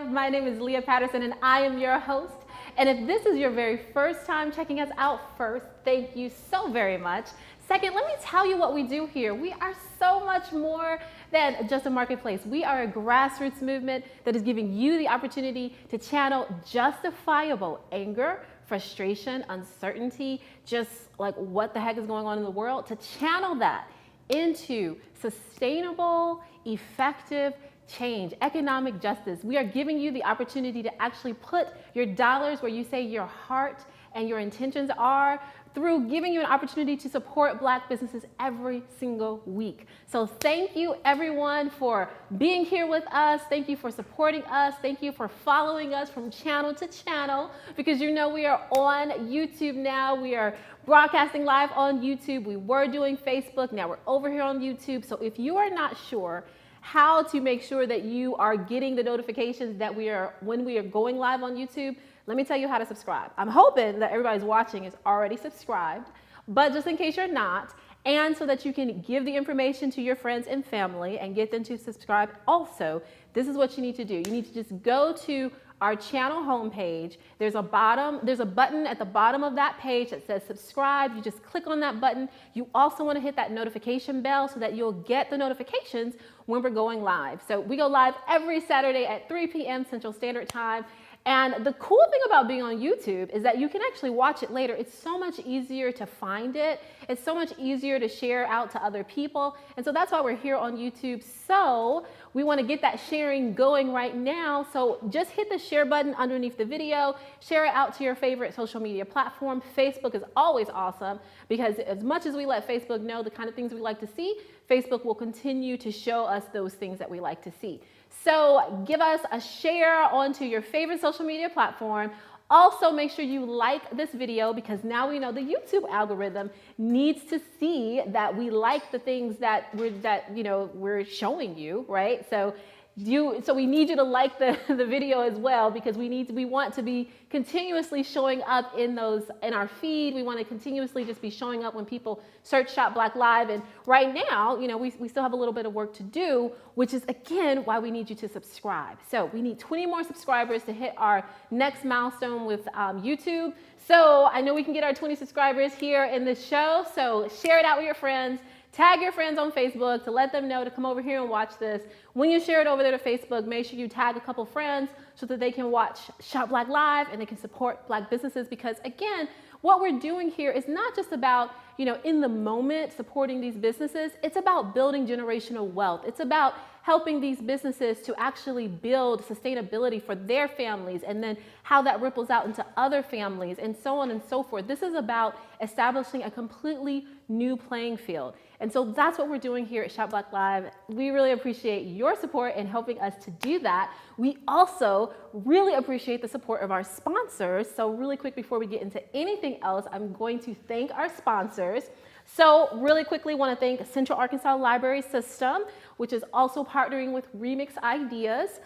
Live. My name is Leah Patterson and I am your host. And if this is your very first time checking us out, first, thank you so very much. Second, let me tell you what we do here. We are so much more than just a marketplace. We are a grassroots movement that is giving you the opportunity to channel justifiable anger, frustration, uncertainty, just like what the heck is going on in the world, to channel that into sustainable, effective change, economic justice. We are giving you the opportunity to actually put your dollars where you say your heart and your intentions are, through giving you an opportunity to support Black businesses every single week. So thank you everyone for being here with us. Thank you for supporting us. Thank you for following us from channel to channel, because you know we are on YouTube now. We are broadcasting live on YouTube. We were doing Facebook. Now we're over here on YouTube. So if you are not sure how to make sure that you are getting the notifications that when we are going live on YouTube, let me tell you how to subscribe. I'm hoping that everybody's watching is already subscribed, but just in case you're not, and so that you can give the information to your friends and family and get them to subscribe also, this is what you need to do. You need to just go to our channel homepage. There's a button at the bottom of that page that says subscribe. You just click on that button. You also want to hit that notification bell so that you'll get the notifications when we're going live. So we go live every Saturday at 3 p.m. Central Standard Time. And the cool thing about being on YouTube is that you can actually watch it later. It's so much easier to find it. It's so much easier to share out to other people. And so that's why we're here on YouTube. So we want to get that sharing going right now. So just hit the share button underneath the video, share it out to your favorite social media platform. Facebook is always awesome, because as much as we let Facebook know the kind of things we like to see, Facebook will continue to show us those things that we like to see. So give us a share onto your favorite social media platform. Also, make sure you like this video, because now we know the YouTube algorithm needs to see that we like the things that we're showing you, right? So we need you to like the video as well, because we want to be continuously showing up in our feed. We want to continuously just be showing up when people search Shop Black Live. And right now, we still have a little bit of work to do, which is again why we need you to subscribe. So we need 20 more subscribers to hit our next milestone with YouTube. So I know we can get our 20 subscribers here in this show. So share it out with your friends. Tag your friends on Facebook to let them know to come over here and watch this. When you share it over there to Facebook, make sure you tag a couple friends so that they can watch Shop Black Live and they can support Black businesses. Because again, what we're doing here is not just about, in the moment supporting these businesses. It's about building generational wealth. It's about helping these businesses to actually build sustainability for their families, and then how that ripples out into other families, and so on and so forth. This is about establishing a completely new playing field. And so that's what we're doing here at Shop Black Live. We really appreciate your support in helping us to do that. We also really appreciate the support of our sponsors. So really quick, before we get into anything else, I'm going to thank our sponsors. So really quickly, want to thank Central Arkansas Library System, which is also partnering with Remix Ideas,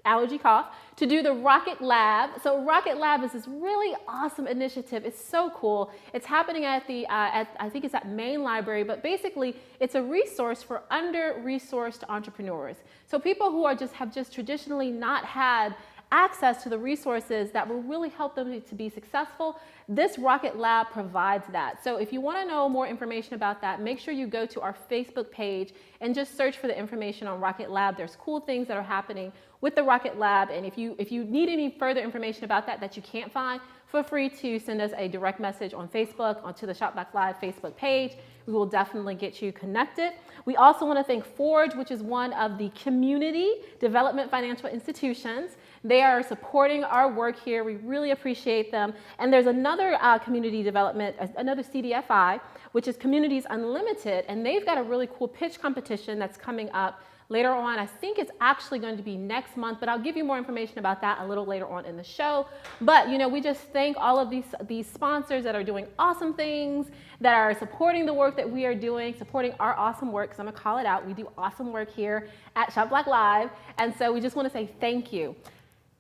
allergy cough, to do the Rocket Lab. So Rocket Lab is this really awesome initiative. It's so cool. It's happening at I think it's at Main Library, but basically it's a resource for under-resourced entrepreneurs. So people who have just traditionally not had access to the resources that will really help them to be successful. This Rocket Lab provides that. So if you want to know more information about that, make sure you go to our Facebook page and just search for the information on Rocket Lab. There's cool things that are happening with the Rocket Lab. And if you need any further information about that you can't find, feel free to send us a direct message on Facebook, onto the Shop Black Live Facebook page. We will definitely get you connected. We also want to thank Forge, which is one of the community development financial institutions. They are supporting our work here. We really appreciate them. And there's another community development, another CDFI, which is Communities Unlimited. And they've got a really cool pitch competition that's coming up later on. I think it's actually going to be next month, but I'll give you more information about that a little later on in the show. But we just thank all of these sponsors that are doing awesome things, that are supporting the work that we are doing, supporting our awesome work, because I'm gonna call it out. We do awesome work here at Shop Black Live. And so we just want to say thank you.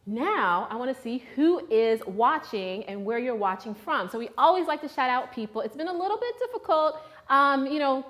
Now, I want to see who is watching and where you're watching from. So we always like to shout out people. It's been a little bit difficult,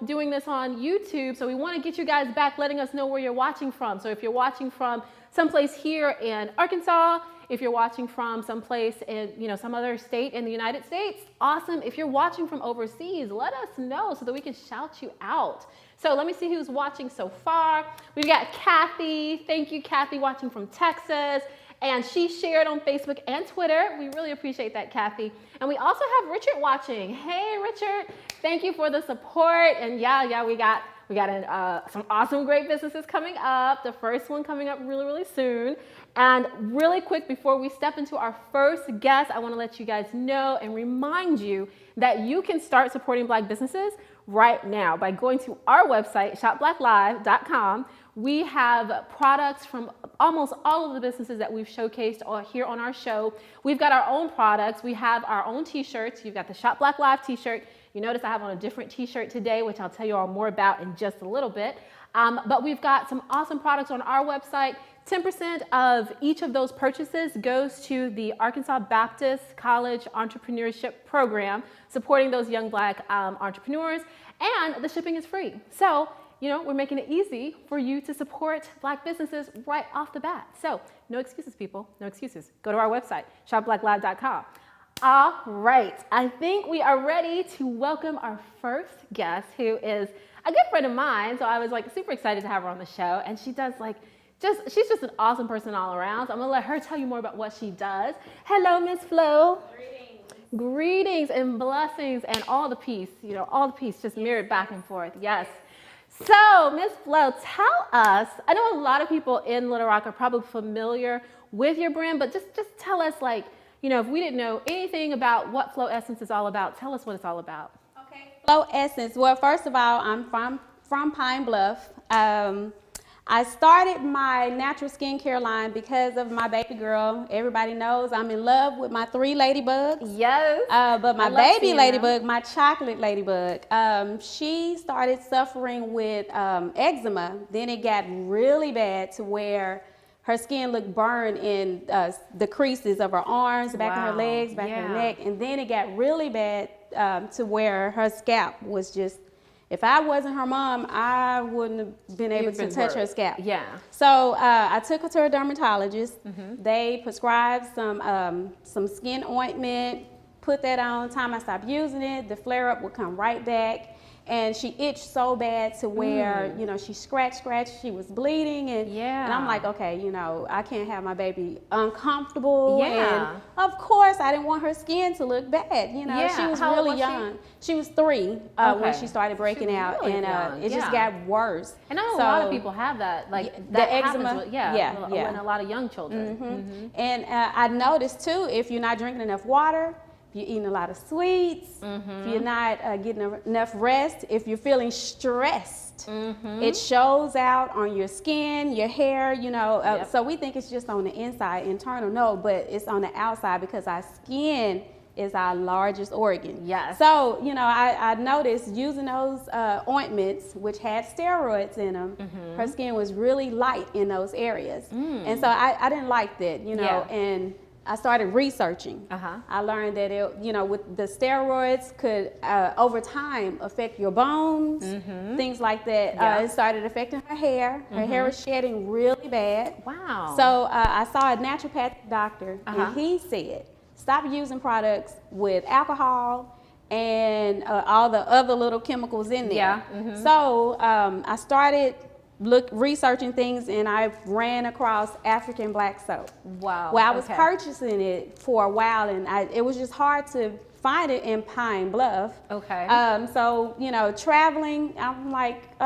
doing this on YouTube. So we want to get you guys back, letting us know where you're watching from. So if you're watching from someplace here in Arkansas, if you're watching from someplace in, some other state in the United States, awesome. If you're watching from overseas, let us know so that we can shout you out. So let me see who's watching so far. We've got Kathy. Thank you, Kathy, watching from Texas. And she shared on Facebook and Twitter. We really appreciate that, Kathy. And we also have Richard watching. Hey, Richard, thank you for the support. And yeah, we got some awesome, great businesses coming up. The first one coming up really, really soon. And really quick, before we step into our first guest, I want to let you guys know and remind you that you can start supporting Black businesses right now by going to our website, shopblacklive.com. We have products from almost all of the businesses that we've showcased here on our show. We've got our own products. We have our own t-shirts. You've got the Shop Black Live t-shirt. You notice I have on a different t-shirt today, which I'll tell you all more about in just a little bit. But we've got some awesome products on our website. 10% of each of those purchases goes to the Arkansas Baptist College Entrepreneurship Program, supporting those young Black entrepreneurs, and the shipping is free. So, we're making it easy for you to support Black businesses right off the bat. So, no excuses, people, no excuses. Go to our website, shopblacklive.com. All right, I think we are ready to welcome our first guest, who is a good friend of mine. So I was super excited to have her on the show, and she does she's just an awesome person all around. So I'm gonna let her tell you more about what she does. Hello, Miss Flo. Greetings and blessings and all the peace, all the peace just mirrored back and forth. Yes. So, Miss Flo, tell us, I know a lot of people in Little Rock are probably familiar with your brand, but just tell us, if we didn't know anything about what Flo Essence is all about, tell us what it's all about. Okay. Flo Essence. Well, first of all, I'm from Pine Bluff. I started my natural skincare line because of my baby girl. Everybody knows I'm in love with my 3 ladybugs. Yes. But my baby ladybug, my chocolate ladybug, she started suffering with eczema. Then it got really bad to where her skin looked burned in the creases of her arms, back of her legs, back of her neck. And then it got really bad to where her scalp was just, if I wasn't her mom, I wouldn't have been able to touch her scalp. Yeah. So I took her to a dermatologist. They prescribed some skin ointment, put that on. Time I stopped using it, the flare-up would come right back. And she itched so bad to where, she scratched, she was bleeding. And I'm like, okay, I can't have my baby uncomfortable. Yeah. And of course, I didn't want her skin to look bad. She was How really old was young. She was 3 when she started breaking out. Really and it just got worse. And I know a lot of people have that, the eczema. With, and a lot of young children. And I noticed too, if you're not drinking enough water, if you're eating a lot of sweets, if you're not getting enough rest, if you're feeling stressed, it shows out on your skin, your hair, so we think it's just on the inside, internal, no, but it's on the outside because our skin is our largest organ. Yes. So, I noticed using those ointments, which had steroids in them, her skin was really light in those areas. And so I didn't like that, and I started researching. I learned that with the steroids could over time affect your bones, things like that. It started affecting her hair. Her hair was shedding really bad. Wow. So I saw a naturopathic doctor, and he said, stop using products with alcohol and all the other little chemicals in there. So I started researching things, and I ran across African black soap. Wow. Well, I was purchasing it for a while, and it was just hard to find it in Pine Bluff. Okay. So, traveling, I'm like,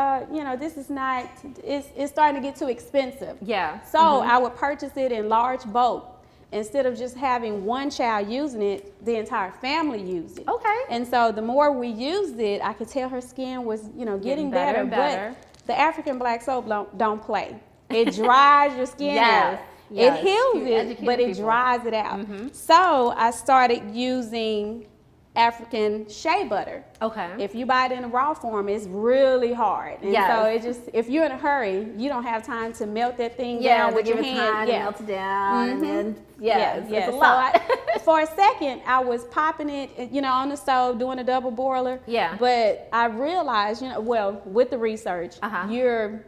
this is not, it's starting to get too expensive. Yeah. So I would purchase it in large bulk. Instead of just having one child using it, the entire family used it. Okay. And so the more we used it, I could tell her skin was, getting better and better. But the African black soap don't play. It dries your skin out. It heals it, but it dries it out. So I started using African shea butter. Okay. If you buy it in a raw form, it's really hard. And so it just, if you're in a hurry, you don't have time to melt that thing down with your hand. Melt it down, and then it's a So lot. for a second, I was popping it, you know, on the stove, doing a double boiler. Yeah. But I realized, you know, well, with the research, you're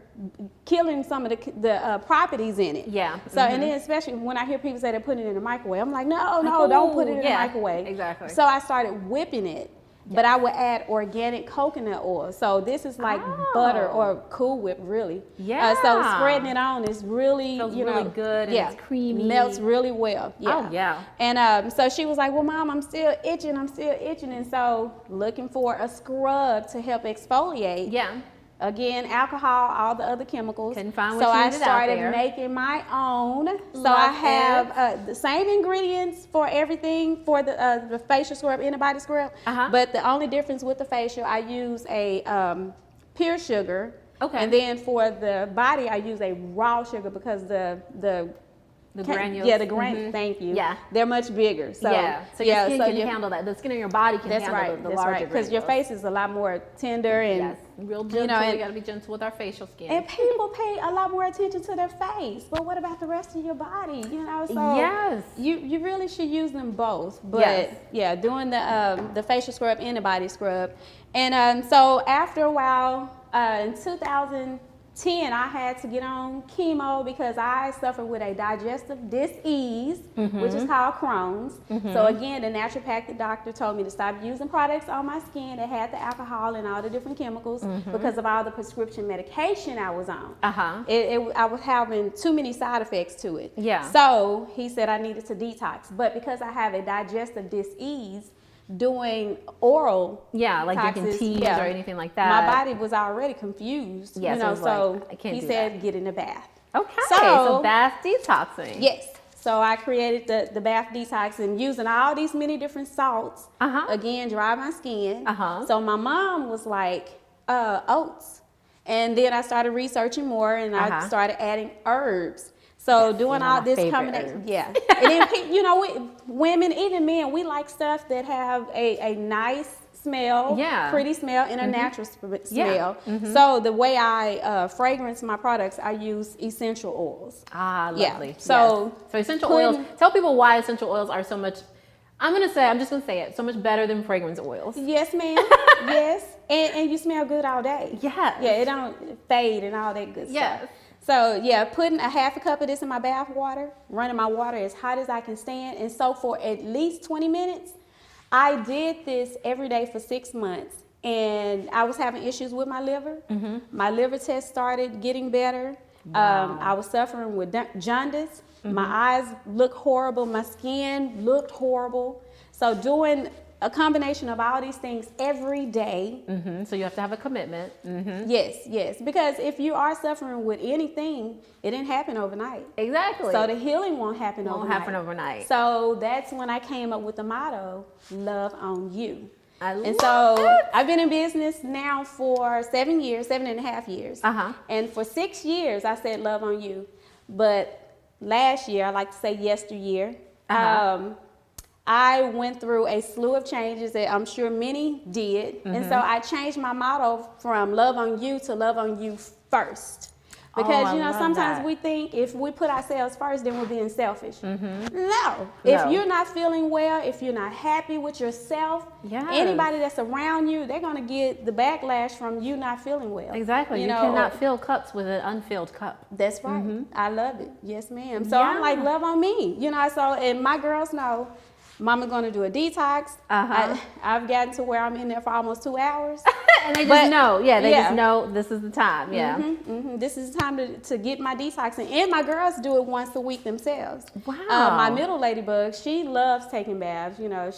killing some of the properties in it. Yeah. So, and then especially when I hear people say they're putting it in the microwave, I'm like, no, don't put it in the microwave. Exactly. So I started whipping it. But I would add organic coconut oil. So this is like butter or Cool Whip, really. Yeah. So spreading it on is really, feels really good and it's creamy. Melts really well. Yeah. Oh, yeah. And so she was like, well, Mom, I'm still itching. And so looking for a scrub to help exfoliate. Yeah. Again, alcohol, all the other chemicals. Couldn't find what so you I needed started out there. making my own. So Love I have the same ingredients for everything for the facial scrub, antibody scrub. But the only difference with the facial, I use a pure sugar. Okay. And then for the body, I use a raw sugar because the granules. Yeah, the granules. Thank you. Yeah. They're much bigger. So so your skin can handle that. The skin of your body can handle the larger granules. Because your face is a lot more tender and real gentle. You know, we got to be gentle with our facial skin. And people pay a lot more attention to their face. But what about the rest of your body? You know, so you really should use them both. But yeah, doing the facial scrub and the body scrub. And so after a while, in 2010, I had to get on chemo because I suffered with a digestive dis-ease, which is called Crohn's. So again, the naturopathic doctor told me to stop using products on my skin that had the alcohol and all the different chemicals because of all the prescription medication I was on. I was having too many side effects to it. So he said I needed to detox. But because I have a digestive dis-ease, doing oral like drinking teas or anything like that, my body was already confused. You know, so I can't he said get in the bath. Okay, so bath detoxing. Yes. So I created the bath detox and using all these many different salts. Again, dry my skin. So my mom was like, oats. And then I started researching more and I started adding herbs. So doing all this combination, and then, you know, women, even men, we like stuff that have a nice smell, pretty smell, and a natural smell. So the way I fragrance my products, I use essential oils. Lovely. So essential oils. Tell people why essential oils are so much. I'm just gonna say it. So much better than fragrance oils. Yes, ma'am. Yes, and you smell good all day. Yeah, it don't fade and all that good stuff. So yeah, putting a half a cup of this in my bath water, running my water as hot as I can stand, and so for at least 20 minutes. I did this every day for 6 months, and I was having issues with my liver. My liver test started getting better. I was suffering with jaundice. My eyes looked horrible. My skin looked horrible. So doing a combination of all these things every day. So you have to have a commitment. Yes, because if you are suffering with anything, it didn't happen overnight. Exactly. So the healing won't happen overnight. So that's when I came up with the motto, love on you. I've been in business now for 7.5 years. And for 6 years, I said love on you. But last year, I like to say yesteryear, I went through a slew of changes that I'm sure many did. And so I changed my motto from love on you to love on you first. Because, you know, sometimes we think if we put ourselves first, then we're being selfish. No. If you're not feeling well, if you're not happy with yourself, anybody that's around you, they're going to get the backlash from you not feeling well. Exactly. You cannot fill cups with an unfilled cup. That's right. I love it. Yes, ma'am. So I'm like, love on me. You know, so, and my girls know, Mama's going to do a detox. I've gotten to where I'm in there for almost 2 hours. And they just know. They just know this is the time. This is the time to get my detoxing. And my girls do it once a week themselves. Wow. My middle ladybug, she loves taking baths. You know,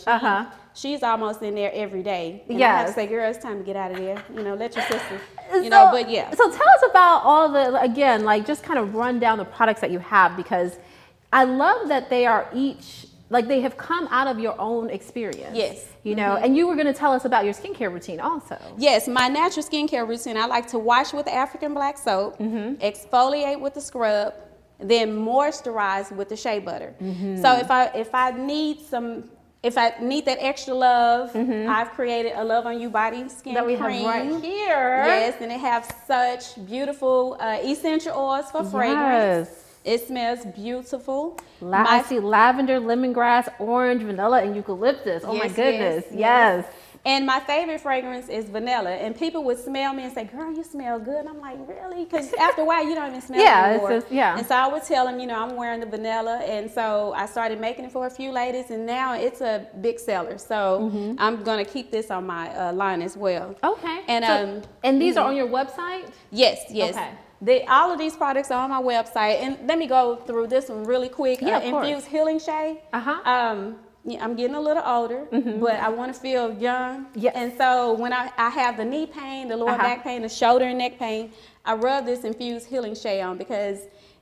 she's almost in there every day. And I have to say, girl, it's time to get out of there. You know, let your sister, you know, but yeah. So tell us about all the, again, like just kind of run down the products that you have, because I love that they are each, like they have come out of your own experience. Yes. You know, and you were going to tell us about your skincare routine also. Yes, my natural skincare routine. I like to wash with the African black soap, exfoliate with the scrub, then moisturize with the shea butter. So if I need that extra love, I've created a Love on You body skin that we cream. have right here. Yes, and it has such beautiful essential oils for fragrance. It smells beautiful. I see lavender, lemongrass, orange, vanilla, and eucalyptus. Oh my goodness. Yes. And my favorite fragrance is vanilla. And people would smell me and say, girl, you smell good. And I'm like, really? Because after a while, you don't even smell anymore. It's just, And so I would tell them, you know, I'm wearing the vanilla. And so I started making it for a few ladies. And now it's a big seller. So I'm going to keep this on my line as well. Okay. And, and these are on your website? Yes, yes. Okay. All of these products are on my website. And let me go through this one really quick. Yeah, of course. Infused Healing Shea. Yeah, I'm getting a little older, but I want to feel young. Yes. And so when I have the knee pain, the lower back pain, the shoulder and neck pain, I rub this Infused Healing Shea on because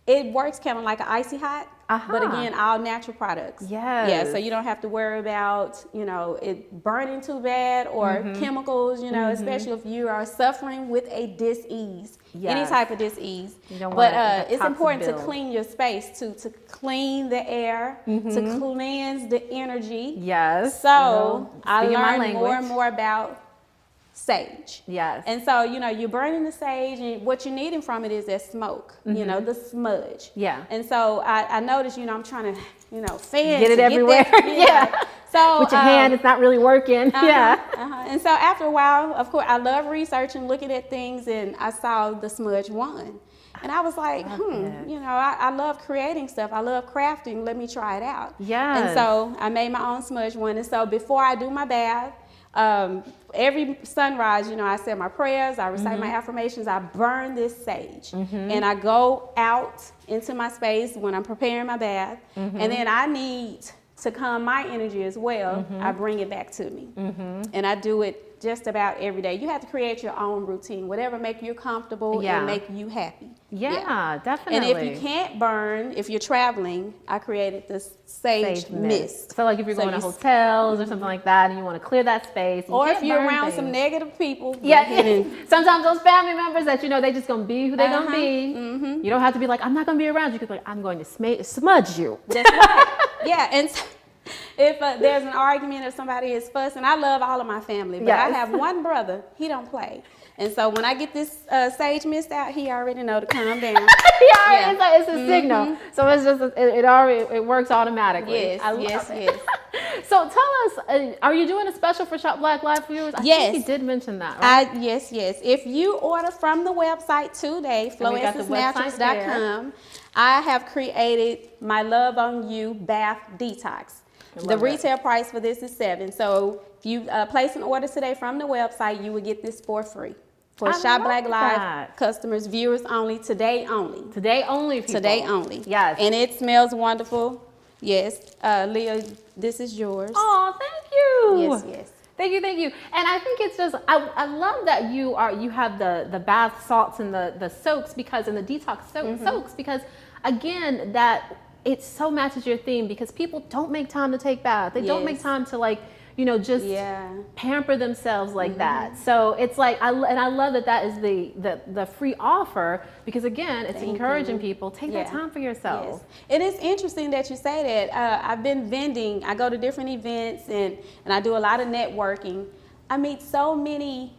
it works kind of like an icy hot, but again, all natural products. Yes. Yeah, so you don't have to worry about, you know, it burning too bad or chemicals, you know, especially if you are suffering with a dis-ease, any type of dis-ease. But it's important to clean your space, to clean the air, to cleanse the energy. Yes. So I learned more and more about sage. Yes. And so, you know, you're burning the sage, and what you're needing from it is that smoke, you know, the smudge. Yeah. And so I noticed, you know, I'm trying to, you know, get it everywhere. Yeah. So with your hand, it's not really working. And so after a while, of course, I love researching, looking at things, and I saw the smudge one. And I was like, you know, I love creating stuff. I love crafting. Let me try it out. Yeah. And so I made my own smudge one. And so before I do my bath, every sunrise, you know, I say my prayers, I recite my affirmations, I burn this sage, and I go out into my space when I'm preparing my bath, and then I need to calm my energy as well. I bring it back to me, and I do it just about every day. You have to create your own routine, whatever make you comfortable and make you happy. Yeah, definitely. And if you can't burn, if you're traveling, I created this sage mist. So like if you're going to hotels or something like that and you want to clear that space. Or if you're around some negative people. Yeah, sometimes those family members that, you know, they just going to be who they're going to be. You don't have to be like, I'm not going to be around you. You can be like, I'm going to smudge you. That's right. Yeah, and so if there's an argument or somebody is fussing, I love all of my family, but I have one brother, he don't play. And so when I get this sage mist out, he already know to calm down. It's a signal. So it's just, it works automatically. Yes, I love it. So tell us, are you doing a special for Shop Black Live viewers? I think you did mention that, right? Yes. If you order from the website today, flowessencenaturals.com, I have created my Love on You Bath Detox. The retail price for this is $7. So if you place an order today from the website, you will get this for free. For Shop Black Live customers, viewers only, today only. Today only, people. Today only. Yes. And it smells wonderful. Yes. Leah, this is yours. Oh, thank you. Yes. Thank you. And I think it's just, I love that you have the bath salts and the soaks, because, and the detox soaks, because again, that it so matches your theme, because people don't make time to take baths. They don't make time to, like, you know, just pamper themselves like that. So it's like, I love that is the free offer, because again, it's encouraging people, take that time for yourself. It is interesting that you say that. I've been vending, I go to different events and I do a lot of networking. I meet so many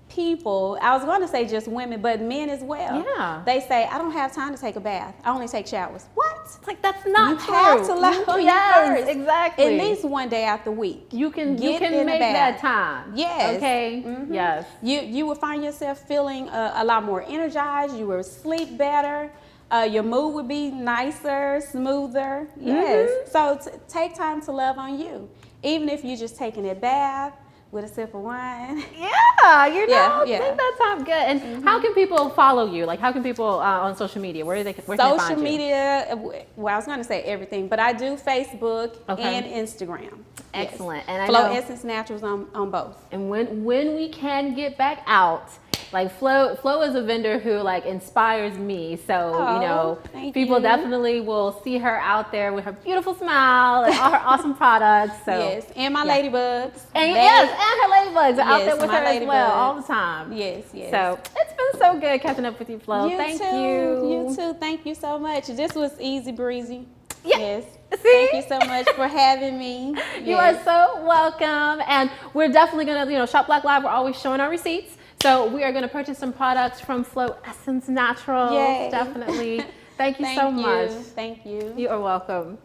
people, I was going to say just women, but men as well. Yeah. They say, I don't have time to take a bath. I only take showers. What? It's like, that's not true. You have to love first. Exactly. At least one day out the week. You can make that time. Yes. Okay. Yes. You will find yourself feeling a lot more energized. You will sleep better. Your mood would be nicer, smoother. Yes. So take time to love on you. Even if you're just taking a bath with a sip of wine. Yeah, you know, take that time. Good. And how can people follow you? Like, how can people on social media? Where can they find you? Social media, well, I was going to say everything, but I do Facebook and Instagram. Excellent. Yes. And Flow Essence Naturals on both. And when we can get back out, like Flo is a vendor who, like, inspires me. So, you know, people definitely will see her out there with her beautiful smile and all her awesome products. So and my ladybugs. And and her ladybugs are out there with her as well all the time. Yes. So it's been so good catching up with you, Flo. Thank you. You too. Thank you so much. This was easy breezy. Yes. See? Thank you so much for having me. You are so welcome. And we're definitely going to, you know, Shop Black Live, we're always showing our receipts. So we are going to purchase some products from Flow Essence Naturals. Definitely. Thank you so much. Thank you. You are welcome.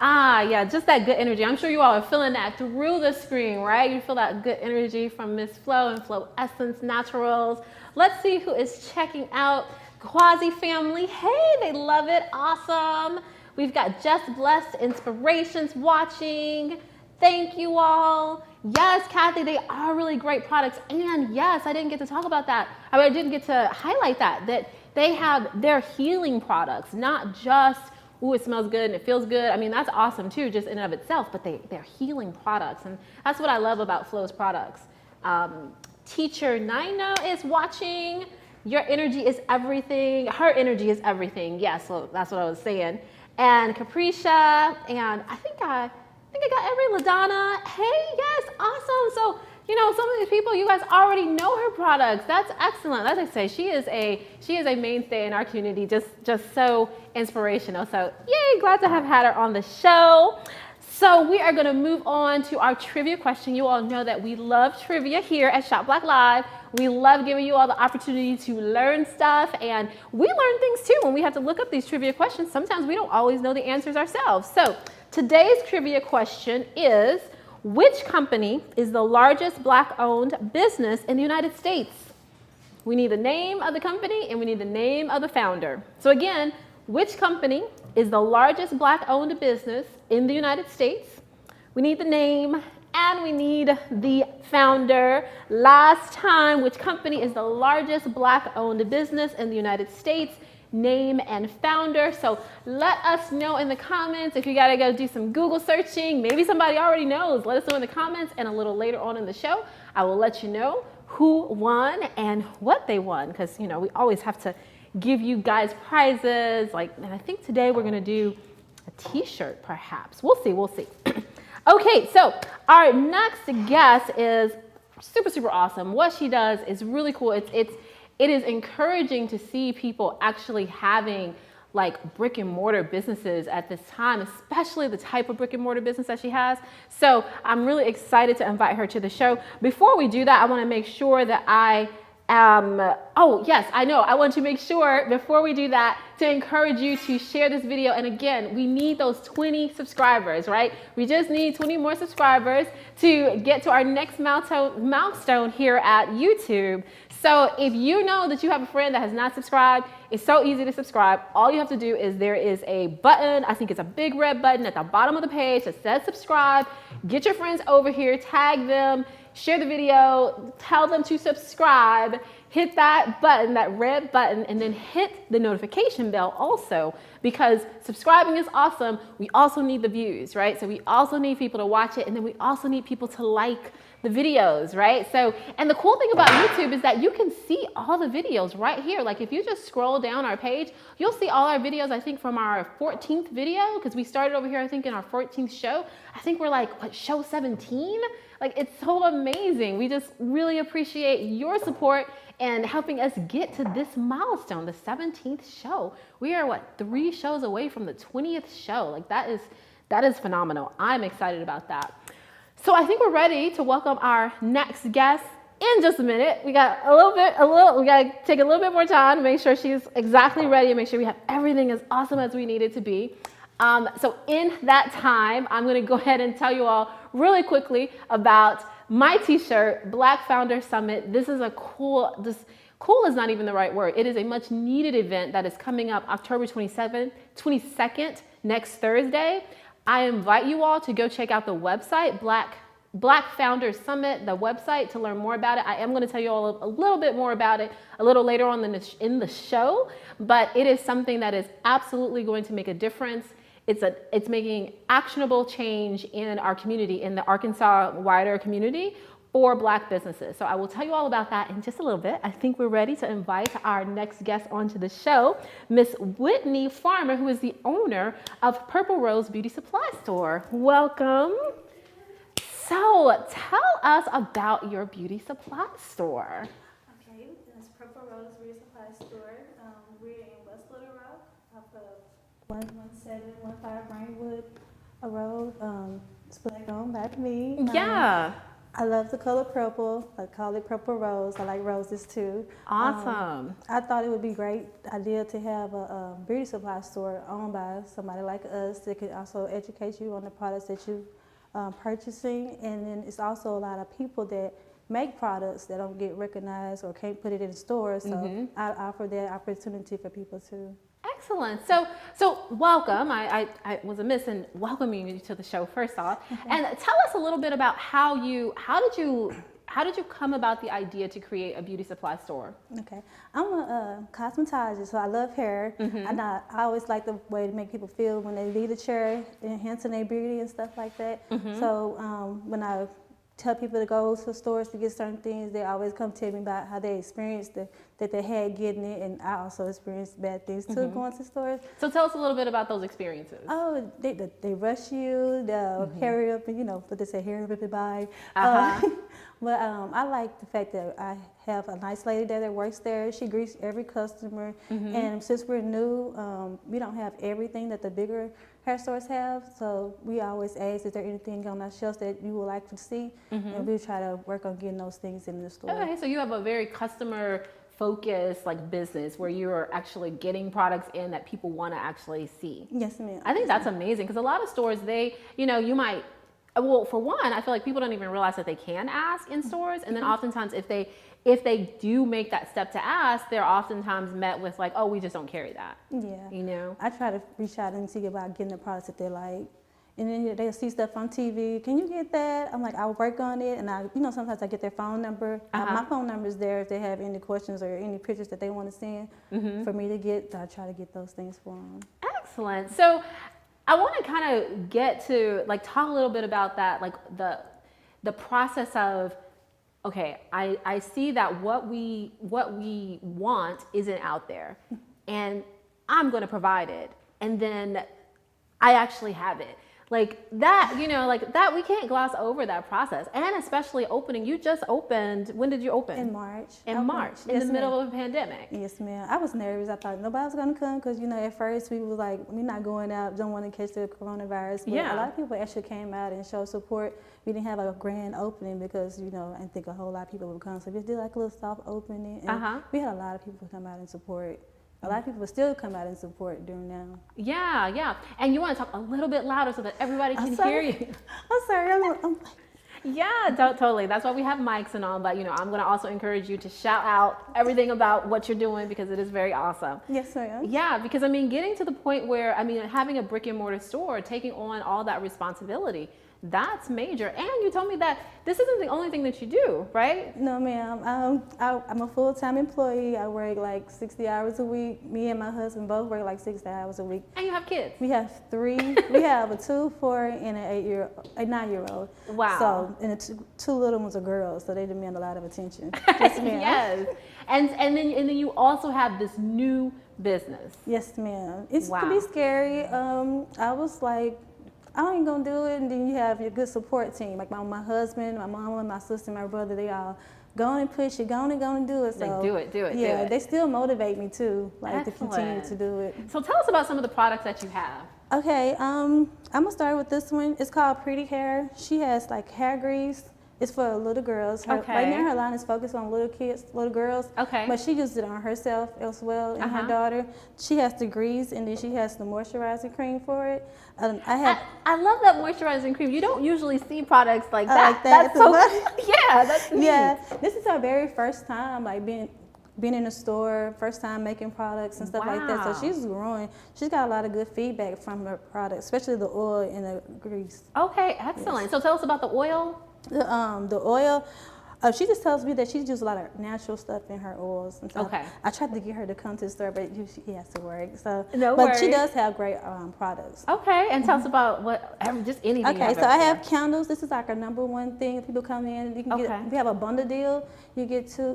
Ah, yeah, just that good energy. I'm sure you all are feeling that through the screen, right? You feel that good energy from Miss Flo and Flo Essence Naturals. Let's see who is checking out Quasi family. Hey, they love it. Awesome. We've got Just Blessed Inspirations watching. Thank you all. Yes, Kathy, they are really great products. And yes, I didn't get to talk about that. I didn't get to highlight that they have their healing products, not just, ooh, it smells good and it feels good. I mean, that's awesome too, just in and of itself, but they're healing products. And that's what I love about Flo's products. Teacher Nina is watching. Your energy is everything. Her energy is everything. Yes, so that's what I was saying. And Capricia, and I think I got every LaDonna. Hey, yes, awesome. So, you know, some of these people, you guys already know her products. That's excellent. As I say, she is a mainstay in our community, just so inspirational. So, yay, glad to have had her on the show. So we are going to move on to our trivia question. You all know that we love trivia here at Shop Black Live. We love giving you all the opportunity to learn stuff, and we learn things too when we have to look up these trivia questions. Sometimes we don't always know the answers ourselves. So today's trivia question is, which company is the largest Black-owned business in the United States? We need the name of the company and we need the name of the founder. So again, which company is the largest Black-owned business in the United States? We need the name and we need the founder. Last time, which company is the largest Black-owned business in the United States? Name and founder. So let us know in the comments. If you gotta go do some Google searching, maybe somebody already knows, let us know in the comments, and a little later on in the show, I will let you know who won and what they won, because, you know, we always have to give you guys prizes. And I think today we're gonna do a t-shirt perhaps. We'll see. Okay, so our next guest is super awesome. What she does is really cool. It is encouraging to see people actually having like brick and mortar businesses at this time, especially the type of brick and mortar business that she has. So I'm really excited to invite her to the show. Before we do that, I want to make sure that I want to make sure before we do that to encourage you to share this video. And again, we need those 20 subscribers, right? We just need 20 more subscribers to get to our next milestone here at YouTube. So if you know that you have a friend that has not subscribed, it's so easy to subscribe. All you have to do is there is a button, I think it's a big red button at the bottom of the page that says subscribe. Get your friends over here, tag them, share the video, tell them to subscribe, hit that button, that red button, and then hit the notification bell also, because subscribing is awesome. We also need the views, right? So we also need people to watch it, and then we also need people to like the videos, right? So, and the cool thing about YouTube is that you can see all the videos right here. Like if you just scroll down our page, you'll see all our videos, I think from our 14th video, because we started over here, I think in our 14th show. I think we're like, what, show 17? Like, it's so amazing. We just really appreciate your support and helping us get to this milestone, the 17th show. We are, what, 3 shows away from the 20th show. Like, that is phenomenal. I'm excited about that. So I think we're ready to welcome our next guest in just a minute. We got we got to take a little bit more time to make sure she's exactly ready and make sure we have everything as awesome as we need it to be. So in that time, I'm going to go ahead and tell you all really quickly about my t-shirt, Black Founder Summit. This is cool is not even the right word. It is a much needed event that is coming up October 22nd, next Thursday. I invite you all to go check out the website, Black Founder Summit, the website, to learn more about it. I am going to tell you all a little bit more about it a little later on in the show, but it is something that is absolutely going to make a difference. It's making actionable change in our community, in the Arkansas wider community for Black businesses. So I will tell you all about that in just a little bit. I think we're ready to invite our next guest onto the show, Miss Whitney Farmer, who is the owner of Purple Rose Beauty Supply Store. Welcome. So tell us about your beauty supply store. Okay, it's Purple Rose Beauty Supply Store. We're in West Little Rock off of 11715 Rainwood Road. It's black owned by me. Yeah. I love the color purple. I call it purple rose. I like roses too. Awesome. I thought it would be a great idea to have a beauty supply store owned by somebody like us that could also educate you on the products that you're purchasing. And then it's also a lot of people that make products that don't get recognized or can't put it in stores. So I offer that opportunity for people too. Excellent. So welcome. I was amiss in welcoming you to the show first off. And tell us a little bit about how did you come about the idea to create a beauty supply store? Okay. I'm a cosmetologist, so I love hair. And I always like the way to make people feel when they leave the chair, enhancing their beauty and stuff like that. So when I tell people to go to stores to get certain things, they always come tell me about how they experienced that they had getting it, and I also experienced bad things too going to stores. So tell us a little bit about those experiences. Oh, they rush you, they'll hurry up and, what they say, hurry up and buy. But I like the fact that I have a nice lady there that works there. She greets every customer. And since we're new, we don't have everything that the bigger hair stores have. So we always ask, is there anything on our shelves that you would like to see? And we try to work on getting those things in the store. Okay, so you have a very customer focused business where you're actually getting products in that people want to actually see. Yes, ma'am. I think that's amazing because a lot of stores, you might, well, for one, I feel like people don't even realize that they can ask in stores. And then oftentimes if they do make that step to ask, they're oftentimes met with oh, we just don't carry that. Yeah. I try to reach out and see about getting the products that they like. And then they'll see stuff on TV. Can you get that? I'm like, I'll work on it. And sometimes I get their phone number. My phone number is there if they have any questions or any pictures that they want to send for me to get. I try to get those things for them. Excellent. So I want to kind of get to talk a little bit about that, the process of, okay, I see that what we want isn't out there, and I'm going to provide it, and then I actually have it. That, we can't gloss over that process. And especially opening, you just opened, when did you open? In March. In March, in the middle of a pandemic. Yes, ma'am. I was nervous. I thought nobody was going to come because, at first we were like, we're not going out, don't want to catch the coronavirus. But a lot of people actually came out and showed support. We didn't have a grand opening because, I didn't think a whole lot of people would come. So we did a little soft opening. And we had a lot of people come out and support. A lot of people will still come out and support during now. Yeah. And you want to talk a little bit louder so that everybody can hear you. I'm sorry. Yeah, totally. That's why we have mics and all. But, I'm going to also encourage you to shout out everything about what you're doing because it is very awesome. Yes, ma'am. Yeah, because, getting to the point where, having a brick and mortar store, taking on all that responsibility, that's major. And you told me that this isn't the only thing that you do, right? No, ma'am. I'm a full-time employee. I work 60 hours a week. Me and my husband both work 60 hours a week. And you have kids? We have 3. We have a 2, 4, and a 9-year-old. Wow. So, and the two little ones are girls, so they demand a lot of attention. Yes, ma'am. Yes. And then you also have this new business. Yes, ma'am. It can be scary. I was like, I ain't gonna do it, and then you have your good support team, like my husband, my mom, my sister, my brother. They all go on and push it, go on and do it. So do it. Yeah, do it. They still motivate me too, to continue to do it. So tell us about some of the products that you have. Okay, I'm gonna start with this one. It's called Pretty Hair. She has hair grease. It's for little girls. Right now her line is focused on little girls. Okay. But she uses it on herself as well and her daughter. She has the grease and then she has the moisturizing cream for it. I love that moisturizing cream. You don't usually see products like that. That's so yeah, that's neat. Yeah, this is her very first time being in the store, first time making products and stuff like that. So she's growing. She's got a lot of good feedback from her products, especially the oil and the grease. Okay, excellent. Yes. So tell us about the oil. The oil, she just tells me that she uses a lot of natural stuff in her oils and stuff. Okay. I tried to get her to come to the store, but she has to work. So, but she does have great products. Okay, and tell us about just anything. Okay, so I have candles. This is our #1 thing. People come in, you can get. We have a bundle deal. You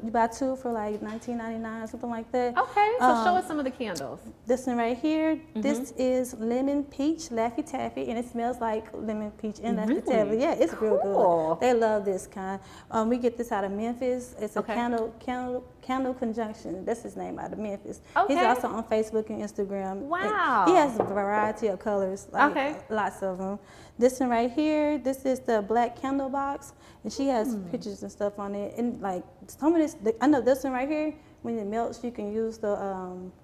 buy 2 for $19.99 or something like that. Okay, so show us some of the candles. This one right here. This is lemon peach Laffy Taffy, and it smells like lemon peach and Laffy Taffy. Yeah, it's real good. They love this kind. We get get this out of Memphis. It's a candle conjunction. That's his name, out of Memphis. Okay. He's also on Facebook and Instagram. Wow. He has a variety of colors, like lots of them. This one right here, this is the black candle box, and she has pictures and stuff on it. And like some of this, I know this one right here, when it melts, you can use the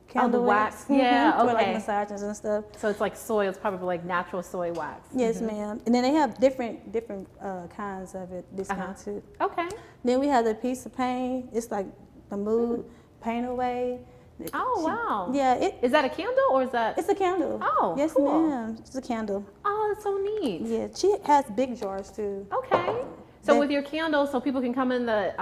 candle wax. Yeah, for like massages and stuff. So it's like soy. It's probably like natural soy wax. Yes, ma'am. And then they have different kinds of it. This kind too. Okay. Then we have the piece of paint. It's like the mood paint away. Oh, wow. Yeah. Is that a candle or is that? It's a candle. Oh, yes, cool. ma'am. It's a candle. Oh, that's so neat. Yeah, she has big jars too. Okay. So with your candles, so people can come in the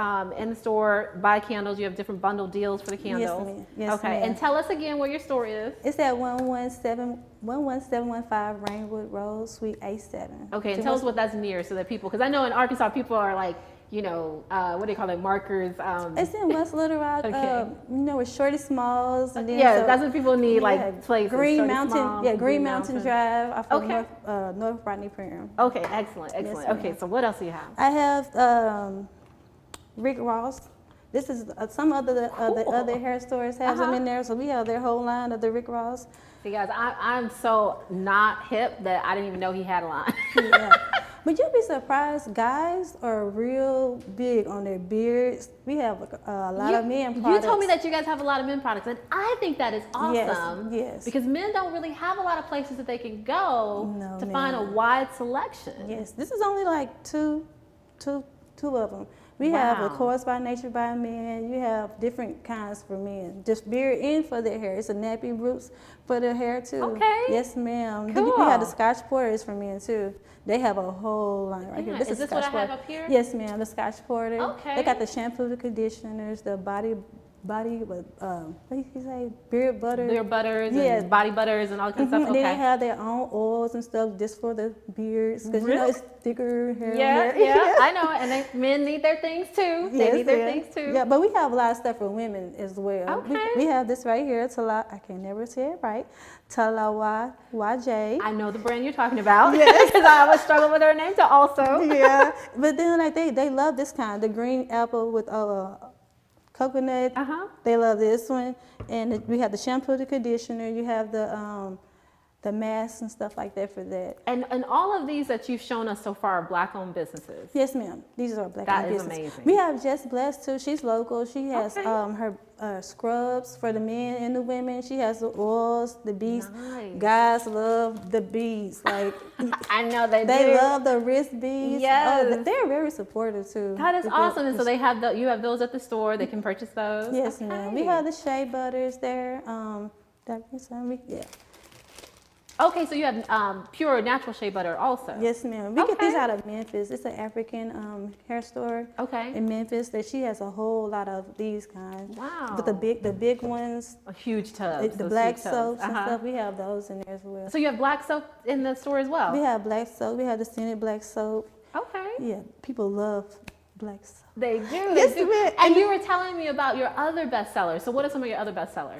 store, buy candles. You have different bundle deals for the candles. Yes, ma'am. Yes, okay. ma'am. And tell us again where your store is. It's at 11715 Rainwood Road, Suite A7. Okay, and tell us what that's near so that people, because I know in Arkansas people are like, you know, what do they call it, markers? It's in West Little Rock, okay. You know, with Shorty Smalls. And then that's what people need, like places. Green Shorty Mountain, Smalls, Green Mountain Drive off of okay. North Rodney Prim. Okay, excellent, excellent. Yes, okay, so what else do you have? I have Rick Ross. This is some other the other hair stores have them in there, so we have their whole line of the Rick Ross. See, guys, I'm so not hip that I didn't even know he had a line. Yeah. But you'll be surprised, guys are real big on their beards. We have a lot of men products. You told me that you guys have a lot of men products, and I think that is awesome. Yes. Because men don't really have a lot of places that they can go to find a wide selection. Yes, this is only like two of them. We have, of course, by nature by men. You have different kinds for men, just beard and for their hair. It's a nappy roots for their hair too. Okay. Yes, ma'am. Cool. We have the Scotch Porters for men too. They have a whole line right here. Is this what I have up here? Yes, ma'am. The Scotch Porter. Okay. They got the shampoo, the conditioners, the body what do you say? Beard butters. Beard butters and body butters and all kinds of stuff. And Okay. then they have their own oils and stuff just for the beards because you know it's thicker hair. Yeah, I know. And men need their things too. They need their things too. Yeah, but we have a lot of stuff for women as well. Okay. We have this right here. I can never say it right. Talawa YJ. I know the brand you're talking about. Yes. Because I always struggle with her name too also. Yeah. But then like they love this kind, the green apple with coconut. They love this one, and we have the shampoo, the conditioner. You have the masks and stuff like that for that. And all of these that you've shown us so far are black-owned businesses. Yes, ma'am. These are black-owned businesses. That is amazing. We have Just Blessed too. She's local. She has her scrubs for the men and the women. She has the oils, the beads. Nice. Guys love the beads. Like I know they do. They love the wrist beads. Yes. Oh, they're very supportive too. That is awesome. And so they have you have those at the store. They can purchase those. Yes, ma'am. We have the shea butters there. Yeah. Okay, so you have pure natural shea butter also. Yes, ma'am. We get these out of Memphis. It's an African hair store in Memphis that she has a whole lot of these kinds. Wow. But the big ones. A huge tub. The black soaps and stuff, we have those in there as well. So you have black soap in the store as well? We have black soap. We have the scented black soap. Okay. Yeah, people love black soap. They do. Yes, they do. ma'am. And you were telling me about your other bestsellers. So what are some of your other bestsellers?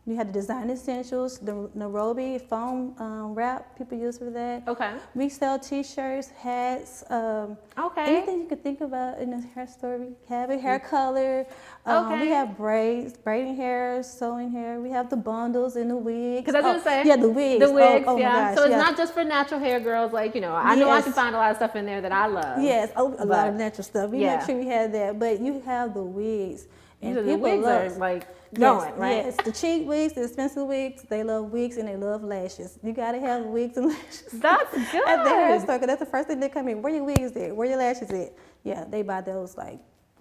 We had the design essentials, the Nairobi foam wrap people use for that. Okay. We sell T-shirts, hats, anything you could think about in a hair store. We have a hair color. We have braids, braiding hair, sewing hair. We have the bundles and the wigs. Because I was going to say. Yeah, the wigs. The wigs, my gosh, so it's not just for natural hair girls. Like, I know I can find a lot of stuff in there that I love. Yes, a lot of natural stuff. We make sure we have that. But you have the wigs. And the wigs are like going, right? Yes, the cheap wigs, the expensive wigs, they love wigs and they love lashes. You gotta have wigs and lashes. That's good. At the hair store, because that's the first thing they come in. Where your wigs at? Where your lashes at? Yeah, they buy those like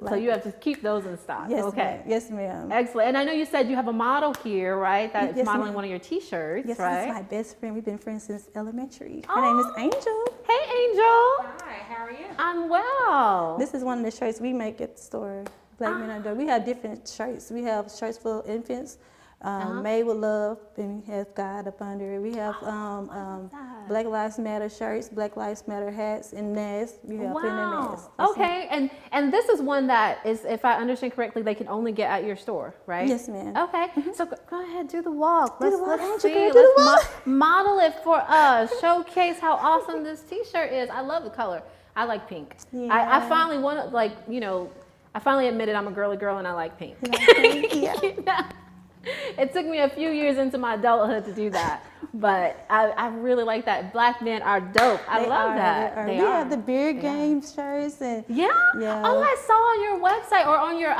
so you have to keep those in stock. Yes, okay. ma'am. Yes, ma'am. Excellent. And I know you said you have a model here, right? That's modeling one of your T-shirts, yes, right? Yes, my best friend. We've been friends since elementary. Her name is Angel. Hey, Angel. Hi, how are you? I'm well. This is one of the shirts we make at the store. Black Men Under. We have different shirts. We have shirts for infants, Made with Love, and we have God up under it. We have Black Lives Matter shirts, Black Lives Matter hats, and masks. We have plenty of masks. Okay, and this is one that is, if I understand correctly, they can only get at your store, right? Yes, ma'am. Okay, so go ahead, do the walk. Let's see. Let's model it for us. Showcase how awesome this T-shirt is. I love the color. I like pink. Yeah. I finally want to, like, you know, I finally admitted I'm a girly girl and I like pink. You like pink? Yeah. You know? It took me a few years into my adulthood to do that, but I really like that. Black men are dope. I love that. We have the beard game shirts and yeah. Yeah. Oh, I saw on your website or on your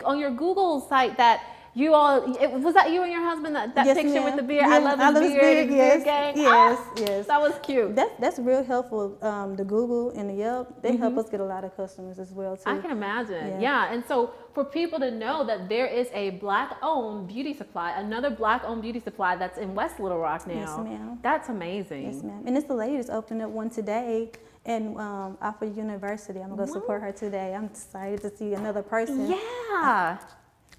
on your Google site that you all was that you and your husband that Yes, picture ma'am. with the beard. Yeah, I love his beard. His Yes, beard gang. yes, Ah, yes. that was cute. That's real helpful. The Google and the Yelp, they help us get a lot of customers as well too. I can imagine. Yeah. Yeah. And so for people to know that there is a Black-owned beauty supply, another Black-owned beauty supply that's in West Little Rock now. Yes, ma'am. That's amazing. Yes, ma'am. And it's the lady that's opening up one today and off of University. I'm gonna go support her today. I'm excited to see another person Yeah.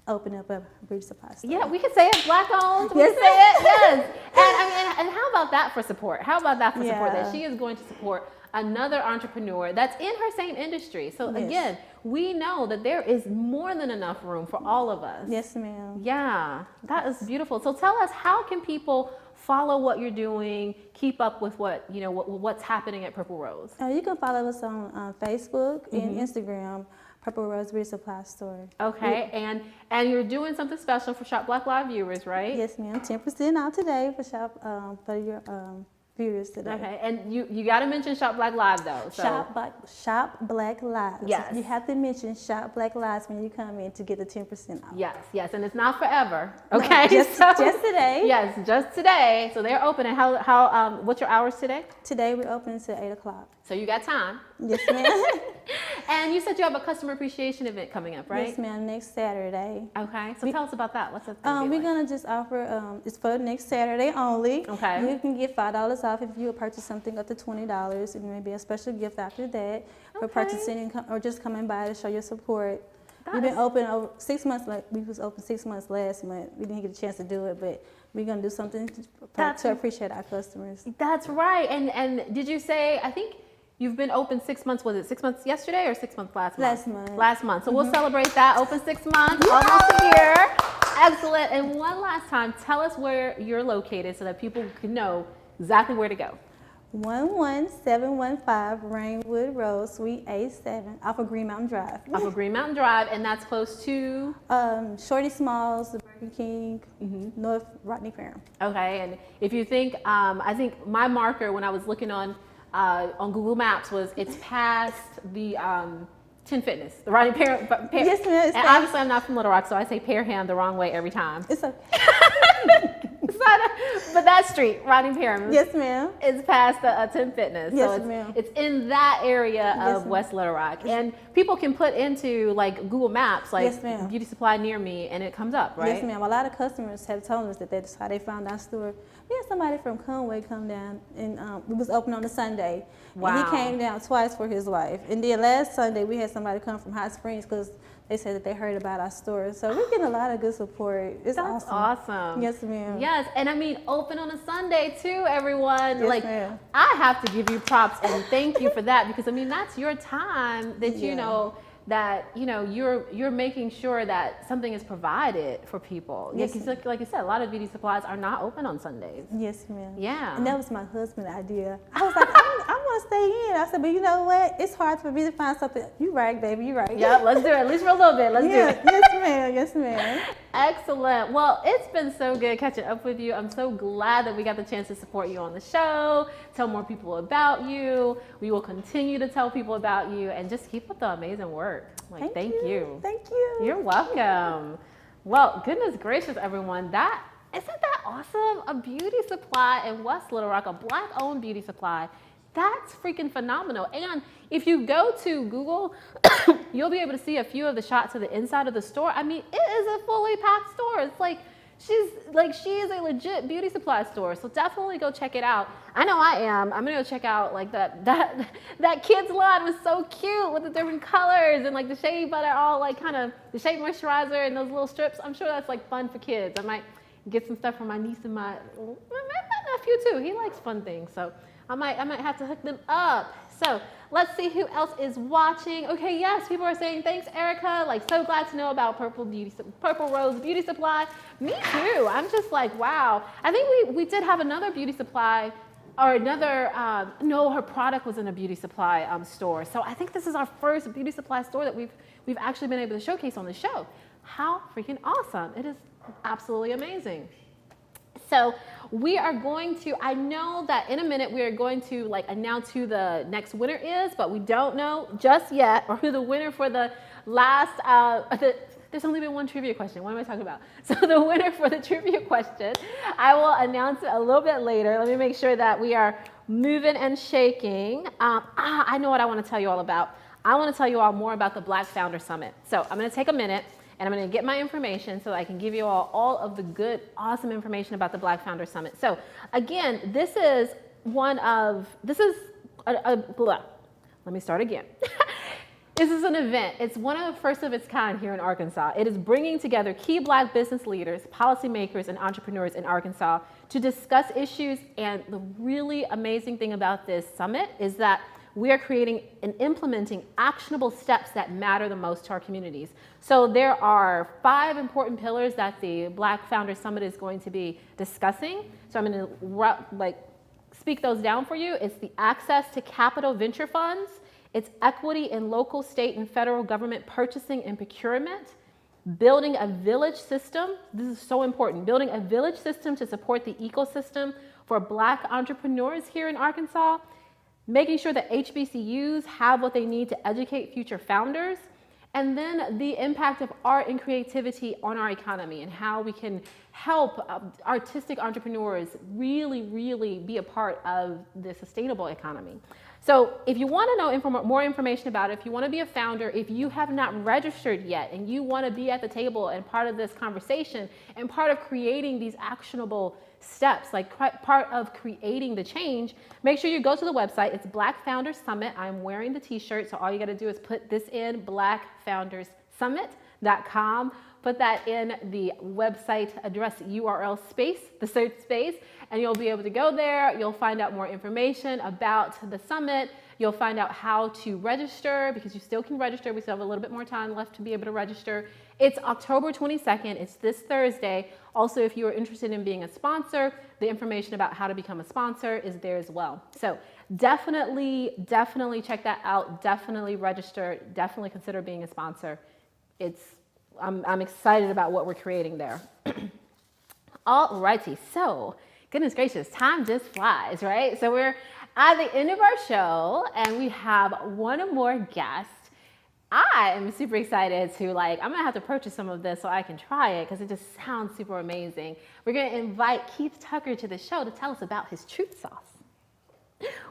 open up a beauty supply store. Yeah, we could say it Black-owned. We Yes. could say it. Yes. And I mean, and how about that for support? How about that for support? Yeah. That she is going to support another entrepreneur that's in her same industry. So Yes. again, we know that there is more than enough room for all of us. Yes, ma'am. Yeah, that is beautiful. So tell us, how can people follow what you're doing, keep up with what, you know, what's happening at Purple Rose? You can follow us on Facebook and Instagram, Purple Rose Beauty Supply Store. Okay, and you're doing something special for Shop Black Live viewers, right? Yes, ma'am. 10% out today for for your viewers today. Okay, and you got to mention Shop Black Live though. So. Shop Black Lives. Yes. You have to mention Shop Black Lives when you come in to get the 10% off. Yes, and it's not forever. Okay, just today. Yes, just today. So they're open. And how what's your hours today? Today we're open until 8 o'clock. So you got time. Yes, ma'am. And you said you have a customer appreciation event coming up, right? Yes, ma'am. Next Saturday. Okay, so tell us about that. What's that gonna be We're like? gonna just offer. It's for next Saturday only. Okay. You can get $5 off if you purchase something up to $20, and maybe a special gift after that for Okay. purchasing or just coming by to show your support. We've been open over 6 months. Like we was open 6 months last month. We didn't get a chance to do it, but we're gonna do something to appreciate our customers. That's right. And did you say, I think you've been open 6 months, was it 6 months yesterday or 6 months last month? Last month. Last month. So we'll celebrate that. Open 6 months, almost a year. Excellent. And one last time, tell us where you're located so that people can know exactly where to go. 11715 Rainwood Road, Suite A7, off of Green Mountain Drive. Off of Green Mountain Drive, and that's close to? Shorty Smalls, the Burger King, North Rodney Fair. Okay, and if you think, I think my marker when I was looking on Google Maps was it's past the 10 Fitness, the Rodney Pear. Yes, ma'am. And obviously I'm not from Little Rock, so I say Pearham the wrong way every time. It's okay. But that street, Rodney Pearham. Yes, ma'am. It's past the 10 Fitness. Yes, so it's, ma'am. it's in that area Yes, of ma'am. West Little Rock. And people can put into like Google Maps, like Yes, ma'am. beauty supply near me, and it comes up, right? Yes, ma'am. A lot of customers have told us that that's how they found our store. We had somebody from Conway come down, and it was open on a Sunday. Wow. And he came down twice for his wife. And then last Sunday, we had somebody come from Hot Springs because they said that they heard about our store. So we're getting a lot of good support. It's That's awesome. awesome. Yes, ma'am. Yes, and I mean, open on a Sunday too, everyone. Yes, like, ma'am. I have to give you props and thank you for that, because I mean, that's your time that you Yeah. know that you're making sure that something is provided for people. Yes, Yeah, 'cause like you said, a lot of beauty supplies are not open on Sundays. Yes, ma'am. Yeah. And that was my husband's idea. I was like, I want to stay in. I said, but you know what? It's hard for me to find something. You right, baby. You right. Yeah, let's do it, at least for a little bit. Let's do it. Yes, ma'am. Yes, ma'am. Excellent. Well, it's been so good catching up with you. I'm so glad that we got the chance to support you on the show, tell more people about you. We will continue to tell people about you, and just keep up the amazing work. Like, thank you. Thank you. You're welcome. Well, goodness gracious, everyone. Isn't that awesome? A beauty supply in West Little Rock, a Black-owned beauty supply. That's freaking phenomenal. And if you go to Google, you'll be able to see a few of the shots of the inside of the store. I mean, it is a fully packed store. It's like, she is a legit beauty supply store. So definitely go check it out. I know I am. I'm gonna go check out like that kids line was so cute with the different colors and like the shea butter, all like kind of the shea moisturizer and those little strips. I'm sure that's like fun for kids. I might get some stuff for my niece and my nephew too. He likes fun things. So I might have to hook them up. So let's see who else is watching. Okay, yes, people are saying thanks, Erica. Like, so glad to know about Purple Rose Beauty Supply. Me too. I'm just like, wow. I think we did have another beauty supply or another, no, her product was in a beauty supply store. So I think this is our first beauty supply store that we've actually been able to showcase on the show. How freaking awesome. It is absolutely amazing. So we are going to, I know that in a minute we are going to like announce who the next winner is, but we don't know just yet, or who the winner for the last, there's only been one trivia question. What am I talking about? So the winner for the trivia question, I will announce it a little bit later. Let me make sure that we are moving and shaking. I know what I want to tell you all about. I want to tell you all more about the Black Founder Summit. So I'm going to take a minute and I'm going to get my information so that I can give you all of the good, awesome information about the Black Founder Summit. So again, this is blah. Let me start again. This is an event. It's one of the first of its kind here in Arkansas. It is bringing together key Black business leaders, policymakers, and entrepreneurs in Arkansas to discuss issues. And the really amazing thing about this summit is that we are creating and implementing actionable steps that matter the most to our communities. So there are 5 important pillars that the Black Founder Summit is going to be discussing. So I'm going to speak those down for you. It's the access to capital venture funds. It's equity in local, state, and federal government purchasing and procurement. Building a village system. This is so important. Building a village system to support the ecosystem for Black entrepreneurs here in Arkansas. Making sure that HBCUs have what they need to educate future founders, and then the impact of art and creativity on our economy and how we can help artistic entrepreneurs really, really be a part of the sustainable economy. So if you want to know more information about it, if you want to be a founder, if you have not registered yet and you want to be at the table and part of this conversation and part of creating these actionable steps, like part of creating the change, make sure you go to the website. It's Black Founders Summit. I'm wearing the t-shirt, so all you got to do is put this in, blackfounderssummit.com. Put that in the website address URL space, the search space, and you'll be able to go there. You'll find out more information about the summit. You'll find out how to register, because you still can register. We still have a little bit more time left to be able to register. It's October 22nd. It's this Thursday. Also, if you are interested in being a sponsor, the information about how to become a sponsor is there as well. So definitely check that out. Definitely register. Definitely consider being a sponsor. I'm excited about what we're creating there. Alrighty, so goodness gracious, time just flies, right? So we're at the end of our show and we have one more guest. I am super excited to I'm gonna have to purchase some of this so I can try it because it just sounds super amazing. We're gonna invite Keith Tucker to the show to tell us about his truth sauce.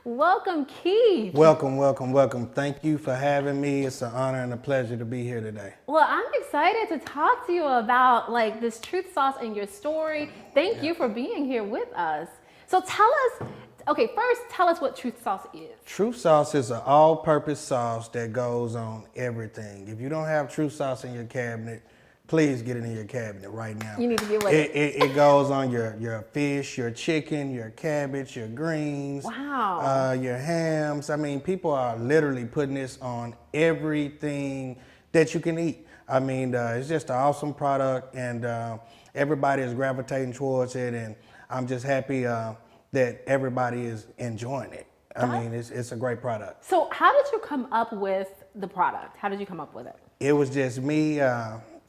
Welcome, Keith. Welcome. Thank you for having me. It's an honor and a pleasure to be here today. Well, I'm excited to talk to you about this truth sauce and your story. Thank you for being here with us. So tell us, first tell us what truth sauce is. Truth sauce is an all-purpose sauce that goes on everything. If you don't have truth sauce in your cabinet, please get it in your cabinet right now. You need to get with it. It goes on your fish, your chicken, your cabbage, your greens, wow, your hams. I mean, people are literally putting this on everything that you can eat. I mean, it's just an awesome product, and everybody is gravitating towards it, and I'm just happy that everybody is enjoying it. I mean, it's a great product. So how did you come up with the product? How did you come up with it? It was just me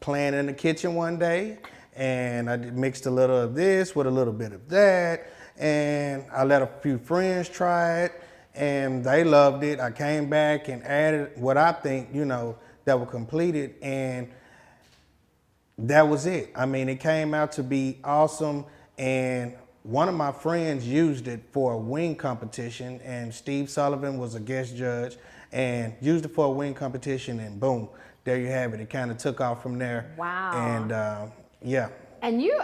playing in the kitchen one day, and I mixed a little of this with a little bit of that, and I let a few friends try it, and they loved it. I came back and added what I think, that will complete it, and that was it. I mean, it came out to be awesome, and one of my friends used it for a wing competition, and Steve Sullivan was a guest judge, and used it for a wing competition, and boom, there you have it. It kind of took off from there. Wow. And yeah. And you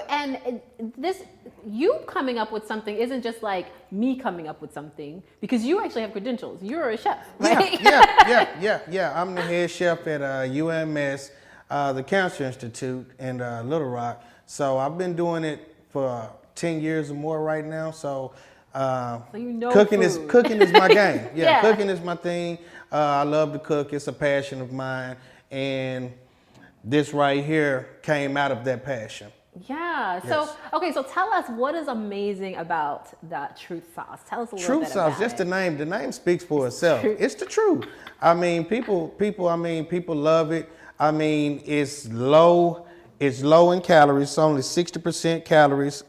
coming up with something isn't just like me coming up with something, because you actually have credentials. You're a chef, right? Yeah. I'm the head chef at UMS, the Cancer Institute in Little Rock. So I've been doing it for 10 years or more right now. So cooking is my game. Yeah, cooking is my thing. I love to cook. It's a passion of mine. And this right here came out of that passion. Yeah. So, Yes. okay. So tell us what is amazing about the truth sauce. Tell us a little Truth bit sauce, about just it. the name speaks for itself. truth. It's the truth. I mean, people love it. I mean, it's low in calories. It's only 60% calories.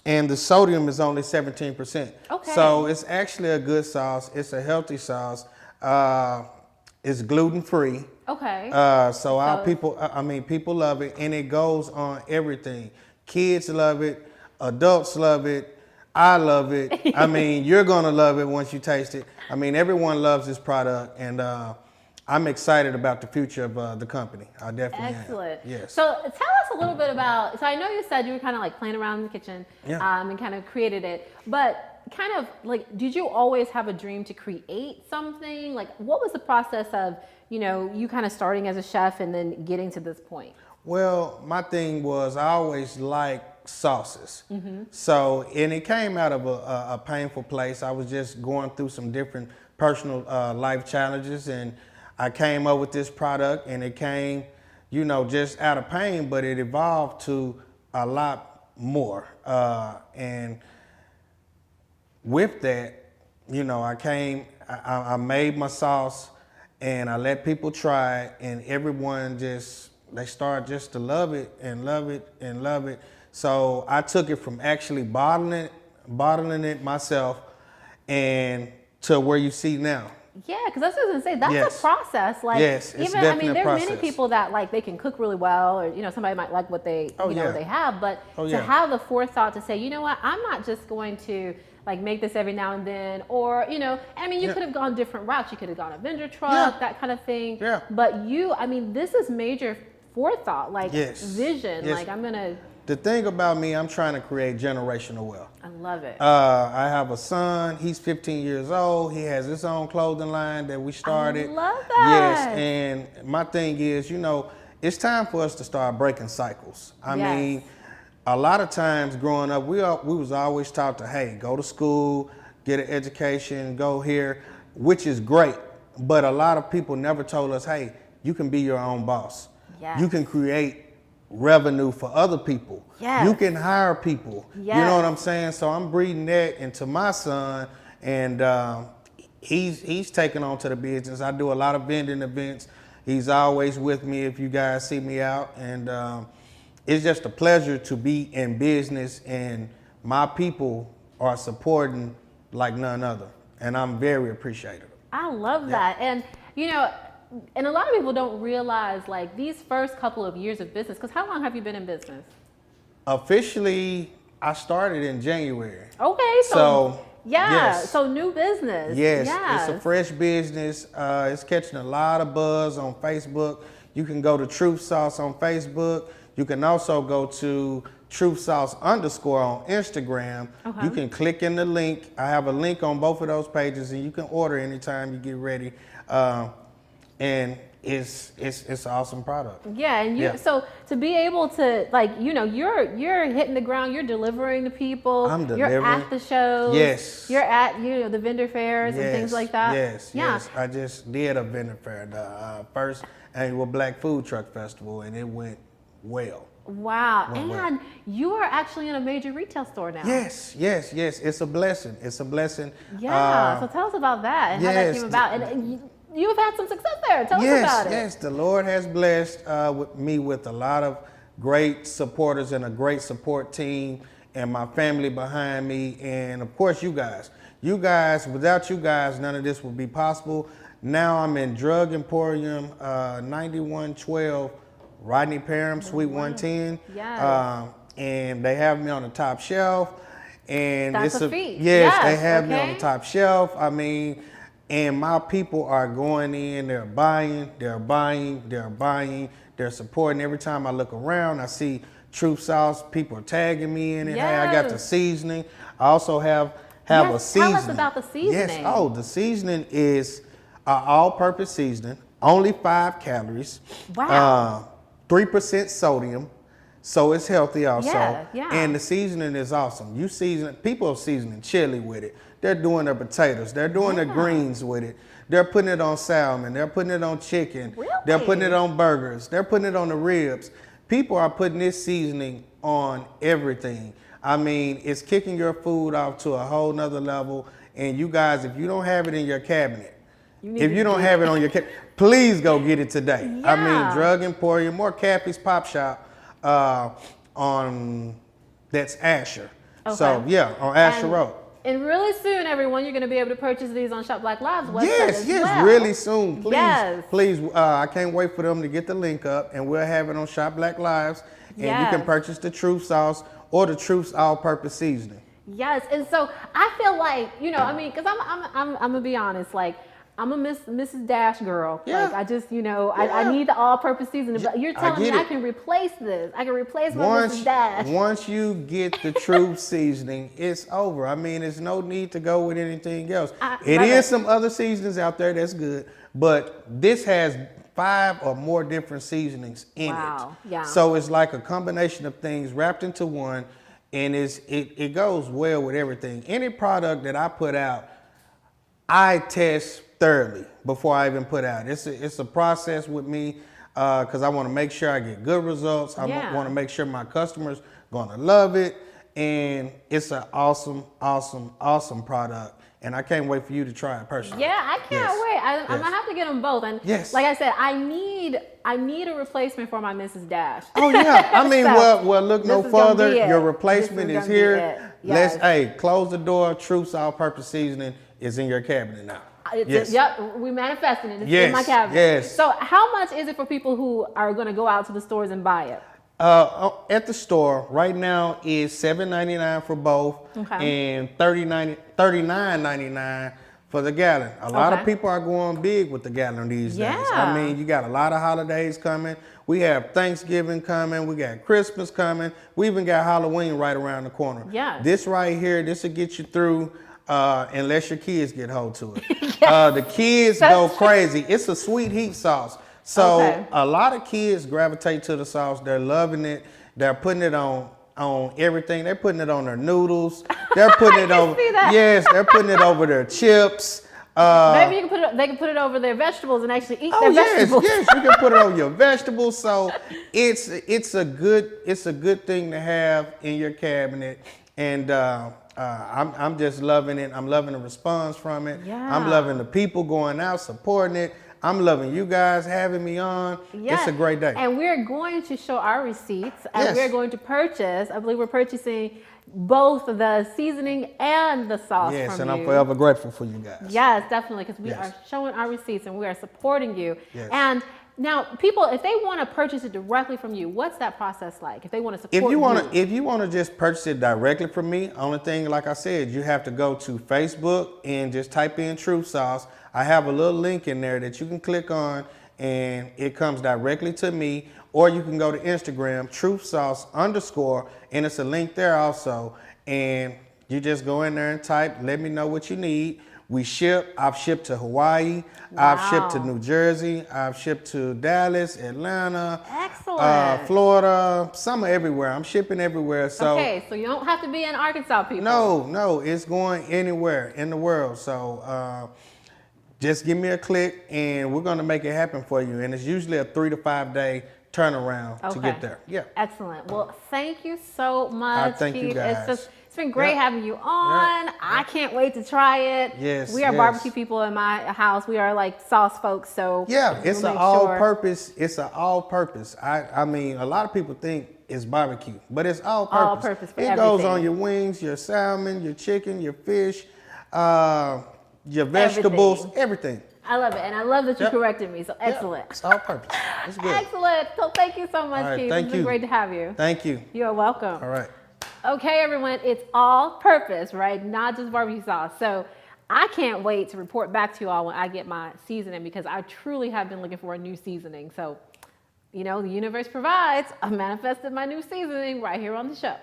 And the sodium is only 17%. Okay. So it's actually a good sauce. It's a healthy sauce. It's gluten free. Okay. So our people, people love it, and it goes on everything. Kids love it, adults love it, I love it. I mean, you're gonna love it once you taste it. I mean, everyone loves this product, and I'm excited about the future of the company. I definitely Excellent. am. Yes. So tell us a little bit about, so I know you said you were kind of like playing around in the kitchen and kind of created it, but kind of like, did you always have a dream to create something? Like, what was the process of, you kind of starting as a chef and then getting to this point? Well, my thing was I always liked sauces. So, and it came out of a painful place. I was just going through some different personal life challenges, and I came up with this product, and it came, just out of pain, but it evolved to a lot more. And with that, I made my sauce, and I let people try it, and everyone they start just to love it and love it and love it. So I took it from actually bottling it myself, and to where you see now. Yeah, because I was going to say, that's Yes. a process. Like, Yes, it's even, definitely a there are many process. people that like, they can cook really well, or, somebody might like what they, Oh, yeah. what they have, but Oh, to yeah. have the forethought to say, you know what, I'm not just going to like make this every now and then, or, you Yeah. could have gone different routes. You could have gone a vendor truck, Yeah. that kind of thing. Yeah. But this is major forethought, like Yes. vision. Yes. Like The thing about me, I'm trying to create generational wealth. I love it. I have a son. He's 15 years old. He has his own clothing line that we started. I love that. Yes, and my thing is, it's time for us to start breaking cycles. I Yes. mean, a lot of times growing up, we was always taught to, hey, go to school, get an education, go here, which is great. But a lot of people never told us, hey, you can be your own boss. Yes. You can create revenue for other people. Yes. You can hire people. Yes. You know what I'm saying? So I'm breeding that into my son, and he's taking on to the business. I do a lot of vending events. He's always with me if you guys see me out, and it's just a pleasure to be in business, and my people are supporting like none other, and I'm very appreciative. I love that. And, and a lot of people don't realize like these first couple of years of business, because how long have you been in business? Officially, I started in January. Okay, so yeah, yes. so new business. Yes, it's a fresh business. It's catching a lot of buzz on Facebook. You can go to Truth Sauce on Facebook. You can also go to Truth Sauce _ on Instagram. Okay. You can click in the link. I have a link on both of those pages, and you can order anytime you get ready. And it's an awesome product. Yeah, and so to be able to you're hitting the ground, you're delivering to people. I'm You're delivering. at the shows. Yes. You're at the vendor fairs and things like that. Yes, Yeah. yes. I just did a vendor fair, the first annual Black Food Truck Festival, and it went well. Wow. Went And well. you are actually in a major retail store now. Yes. It's a blessing. It's a blessing. Yeah. So tell us about that and how that yes. came about. And you've had some success there. Tell us about it. Yes, the Lord has blessed me with a lot of great supporters and a great support team, and my family behind me, and of course you guys. Without you guys, none of this would be possible. Now I'm in Drug Emporium, 9112 Rodney Parham, Suite 110. Yes. And they have me on the top shelf. And That's it's a feat. Yes, Yes, they have me on okay. the top shelf. I mean, and my people are going in, they're buying, they're supporting. Every time I look around, I see Truth Sauce, people are tagging me in it. Hey, I got the Yes. seasoning. I also have Yes, a seasoning. tell us about the seasoning. Yes, the seasoning is all-purpose seasoning, only 5 calories. Wow. 3% sodium, so it's healthy also. Yeah. And the seasoning is awesome. People are seasoning chili with it. They're doing their potatoes. They're doing their greens with it. They're putting it on salmon. They're putting it on chicken. Really? They're putting it on burgers. They're putting it on the ribs. People are putting this seasoning on everything. I mean, it's kicking your food off to a whole nother level. And you guys, if you don't have it in your cabinet, if you don't have it on your cabinet, please go get it today. Yeah. I mean, Drug Emporium or Cappy's Pop Shop on that's Asher. Okay. So yeah, on Asher Road. And really soon, everyone, you're going to be able to purchase these on Shop Black Live's website Yes, as yes, well. really soon. Please, Yes. please. I can't wait for them to get the link up, and we'll have it on Shop Black Lives, and you can purchase the Truth Sauce or the Truth's All-Purpose Seasoning. Yes, and so I feel like, you know, I mean, because I'm gonna be honest, like I'm a Mrs. Dash girl. Yeah. Like I just, you know, I need the all-purpose seasoning. But you're telling me I can replace this. I can replace my Mrs. Dash. Once you get the Truth seasoning, it's over. I mean, there's no need to go with anything else. It is some other seasonings out there that's good, but this has 5 or more different seasonings in it. Yeah. So it's like a combination of things wrapped into one, and it goes well with everything. Any product that I put out, I test thoroughly before I even put out. It's a process with me because I want to make sure I get good results. I want to make sure my customers gonna love it, and it's an awesome, awesome, awesome product. And I can't wait for you to try it personally. Yeah, I can't wait. I'm gonna have to get them both. And like I said, I need a replacement for my Mrs. Dash. Oh yeah, I mean, so, well, look no further. Your replacement is here. Let's close the door. Truth's All-Purpose Seasoning is in your cabinet now. Yep, we manifesting it. It's in my cabinet. Yes. So how much is it for people who are going to go out to the stores and buy it? At the store right now is $7.99 for both, and $39.99 for the gallon. A lot of people are going big with the gallon these days. I mean, you got a lot of holidays coming. We have Thanksgiving coming. We got Christmas coming. We even got Halloween right around the corner. Yeah. This right here, this will get you through. Unless your kids get hold to it. The kids go crazy. It's a sweet heat sauce. So a lot of kids gravitate to the sauce. They're loving it. They're putting it on everything. They're putting it on their noodles. They're putting it over. Yes, they're putting it over their chips. Maybe you can put it. They can put it over their vegetables and actually eat their vegetables. Yes, you can put it on your vegetables. So it's a good thing to have in your cabinet, and I'm just loving it. I'm loving the response from it. Yeah. I'm loving the people going out supporting it. I'm loving you guys having me on. It's a great day. And we're going to show our receipts, and we're going to purchase. I believe we're purchasing both the seasoning and the sauce from you. Yes, and I'm forever grateful for you guys. Yes, definitely, because we are showing our receipts and we are supporting you. Yes. And now, people, if they want to purchase it directly from you, what's that process like? If they want to support if you want to just purchase it directly from me, only thing, like I said, you have to go to Facebook and just type in Truth Sauce. I have a little link in there that you can click on, and it comes directly to me. Or you can go to Instagram, Truth Sauce _ and it's a link there also. And you just go in there and type, let me know what you need. We ship. I've shipped to Hawaii. Wow. I've shipped to New Jersey. I've shipped to Dallas, Atlanta, Florida, some everywhere. I'm shipping everywhere. So okay, so you don't have to be in Arkansas, people. No, it's going anywhere in the world. So just give me a click, and we're going to make it happen for you. And it's usually a 3 to 5 day turnaround to get there. Yeah. Excellent. Well, thank you so much. Thank you guys. It's been great having you on. I can't wait to try it. Yes. We are barbecue people in my house. We are like sauce folks. So it's an all-purpose. It's an all-purpose. I mean, a lot of people think it's barbecue, but it's all-purpose. All-purpose for everything. It goes on your wings, your salmon, your chicken, your fish, your vegetables, everything. I love it, and I love that you corrected me. So excellent. It's all-purpose. It's good. Excellent. So thank you so much, Keith. It's been great to have you. Thank you. You're welcome. All right. Okay, everyone, it's all purpose, right? Not just barbecue sauce. So I can't wait to report back to you all when I get my seasoning, because I truly have been looking for a new seasoning. So, you know, the universe provides. I manifested my new seasoning right here on the show.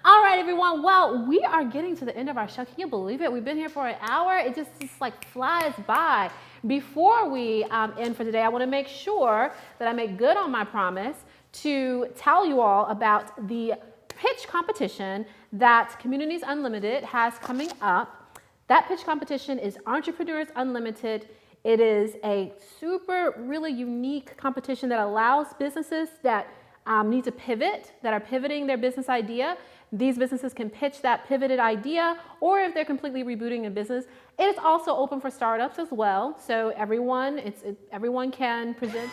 All right, everyone. Well, we are getting to the end of our show. Can you believe it? We've been here for an hour. It just like flies by. Before we end for today, I want to make sure that I make good on my promise to tell you all about the pitch competition that Communities Unlimited has coming up. That pitch competition is Entrepreneurs Unlimited. It is a really unique competition that allows businesses that need to pivot, that are pivoting their business idea. These businesses can pitch that pivoted idea, or if they're completely rebooting a business, it is also open for startups as well. So everyone can present.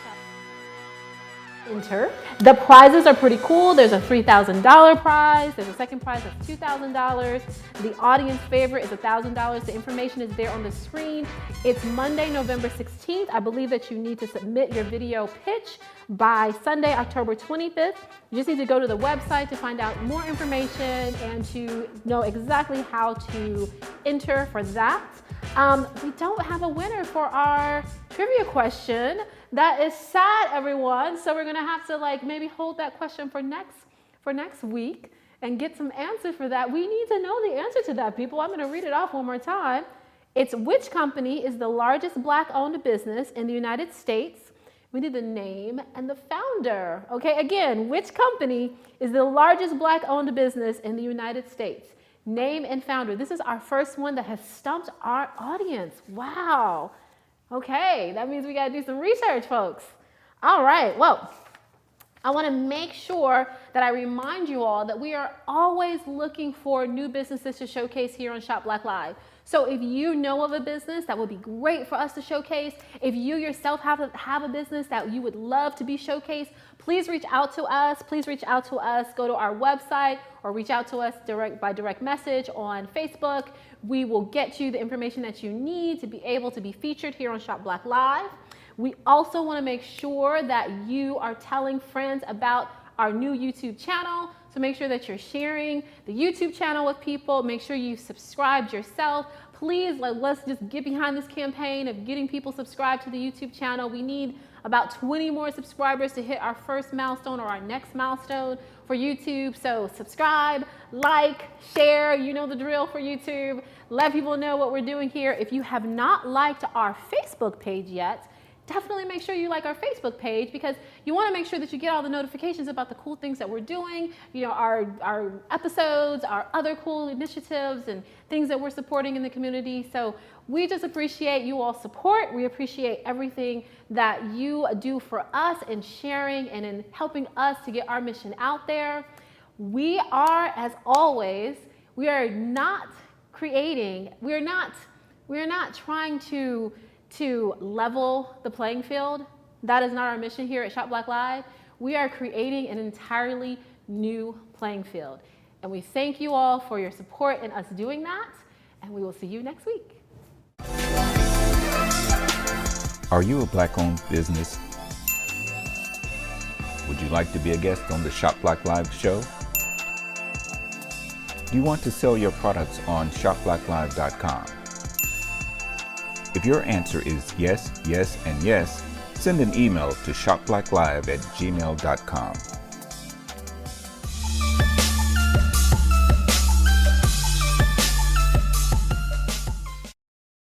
Enter. The prizes are pretty cool. There's a $3,000 prize. There's a second prize of $2,000. The audience favorite is $1,000. The information is there on the screen. It's Monday, November 16th. I believe that you need to submit your video pitch by Sunday, October 25th. You just need to go to the website to find out more information and to know exactly how to enter for that. We don't have a winner for our trivia question. That is sad, everyone. So we're gonna have to maybe hold that question for next week and get some answer for that. We need to know the answer to that, people. I'm gonna read it off one more time. It's which company is the largest Black-owned business in the United States? We need the name and the founder. Okay, again, which company is the largest Black-owned business in the United States? Name and founder. This is our first one that has stumped our audience. Wow. Okay, that means we got to do some research, folks. All right, well, I want to make sure that I remind you all that we are always looking for new businesses to showcase here on Shop Black Live. So if you know of a business that would be great for us to showcase, if you yourself have a business that you would love to be showcased, please reach out to us. Please reach out to us. Go to our website or reach out to us by direct message on Facebook. We will get you the information that you need to be able to be featured here on Shop Black Live. We also want to make sure that you are telling friends about our new YouTube channel. So make sure that you're sharing the YouTube channel with people. Make sure you subscribed yourself. Please, let's just get behind this campaign of getting people subscribed to the YouTube channel. We need about 20 more subscribers to hit our first milestone or our next milestone for YouTube. So subscribe, like, share, you know the drill for YouTube. Let people know what we're doing here. If you have not liked our Facebook page yet, definitely make sure you like our Facebook page, because you want to make sure that you get all the notifications about the cool things that we're doing, you know, our episodes, our other cool initiatives and things that we're supporting in the community. So we just appreciate you all support. We appreciate everything that you do for us in sharing and in helping us to get our mission out there. We are, as always, we are not trying to level the playing field. That is not our mission here at Shop Black Live. We are creating an entirely new playing field. And we thank you all for your support in us doing that. And we will see you next week. Are you a Black-owned business? Would you like to be a guest on the Shop Black Live show? Do you want to sell your products on shopblacklive.com? If your answer is yes, yes, and yes, send an email to shopblacklive@gmail.com.